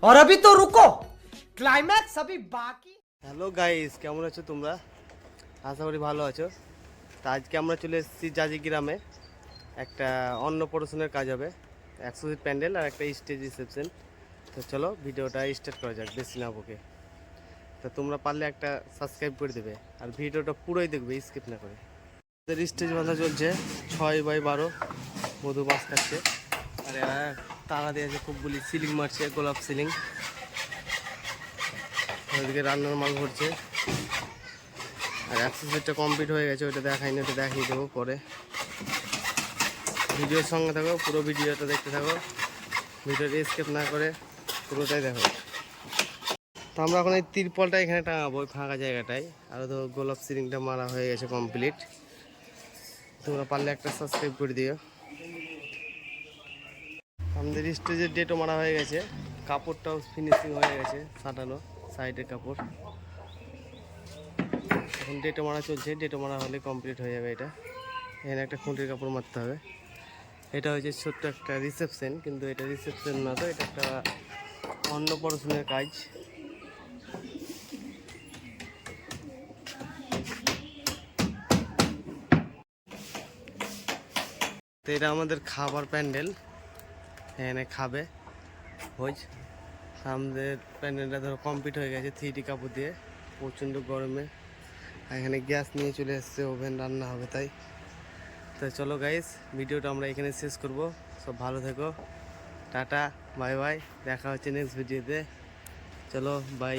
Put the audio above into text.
और अभी तो रुको, क्लाइमैक्स अभी बाकी। হ্যালো গাইস, কেমন আছো তোমরা? আশা করি ভালো আছো। তা আজকে আমরা চলে এসেছি জাজি গ্রামে। একটা অন্নপ্রাশনের কাজ হবে, 100 সিট প্যান্ডেল আর একটা স্টেজ রিসেপশন। তো চলো ভিডিওটা স্টার্ট করা যাক বেশি না বকে। তো তোমরা পারলে একটা সাবস্ক্রাইব করে দেবে আর ভিডিওটা পুরোই দেখবে, স্কিপ না করে। আমাদের স্টেজ বাঁধা চলছে 6x12, মধু মাছ খাচ্ছে আর এরা তারা দিয়েছে খুবগুলি, সিলিং মারছে, গোলাপ সিলিং। ওইদিকে রান্নার মাল ভরছে আর অ্যাক্সেসরিটা কমপ্লিট হয়ে গেছে, ওইটা দেখাইনি, ওটা দেখিয়ে দেবো পরে। ভিডিওর সঙ্গে থাকো, পুরো ভিডিওটা দেখতে থাকো, ভিডিওটা স্কিপ না করে পুরোটাই দেখো। তো আমরা এখন এই তিরপলটা এখানে টাঙাবো ওই ফাঁকা জায়গাটায়। আর তো গোলাপ সিলিংটা মারা হয়ে গেছে কমপ্লিট। তোমরা পারলে একটা সাবস্ক্রাইব করে দিও। আমাদের স্টেজের ডেটও মারা হয়ে গেছে, কাপড়টাও ফিনিশিং হয়ে গেছে, সাঁটানো সাইডের কাপড়। এখন ডেটও মারা চলছে, ডেটও মারা হলে কমপ্লিট হয়ে যাবে এটা। এখানে একটা খুঁটির কাপড় মারতে হবে। এটা হচ্ছে ছোট্ট একটা রিসেপশন, কিন্তু এটা রিসেপশন না, তো এটা একটা অন্নপ্রাশনের কাজ। তো এটা আমাদের খাবার প্যান্ডেল, এখানে খাবে ভোজ। আমাদের প্যান্ডেলটা ধরো কমপ্লিট হয়ে গেছে 3D কাপড় দিয়ে, প্রচণ্ড গরমে। আর এখানে গ্যাস নিয়ে চলে এসছে, ওভেন রান্না হবে তাই। তো চলো গাইস, ভিডিওটা আমরা এখানে শেষ করব। সব ভালো থেকো, টাটা, বাই বাই, দেখা হচ্ছে নেক্সট ভিডিওতে। চলো বাই।